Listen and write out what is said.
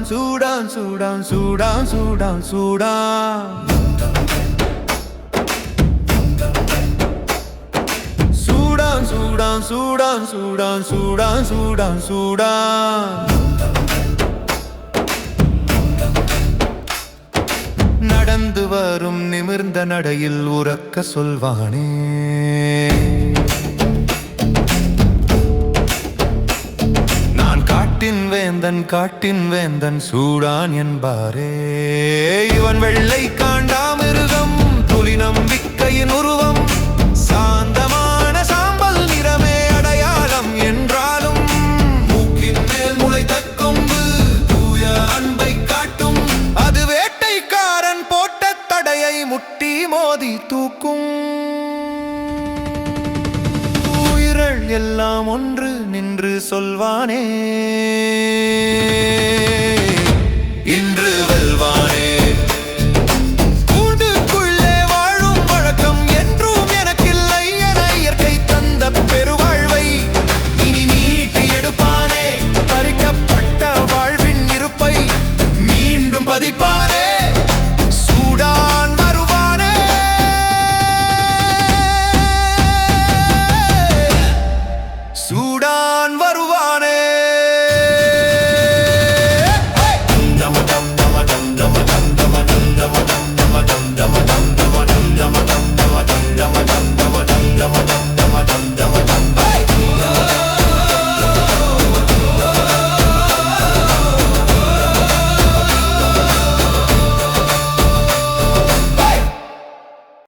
Sudan Sudan Sudan Sudan Sudan Sudan Sudan Sudan Sudan Sudan Sudan Sudan நடந்து வரும் நிமிர்ந்த நடையில் உறக்க சொல்வானே, நான் காட்டின் வேந்தன் காட்டின் வேந்தன் சூடான் என்பாரே. இவன் வெள்ளை காண்டாமிருகம் புலி நம்பிக்கையின் உருவம், சாந்தமான சாம்பல் நிறமே அடையாளம் என்றாலும் மூக்கின் மேல் முளைத்த கொம்பு தூய அன்பை காட்டும். அது வேட்டைக்காரன் போட்ட தடையை முட்டி மோதி தூக்கும். உயிர்கள் எல்லாம் ஒன்று நின்று சொல்வானே,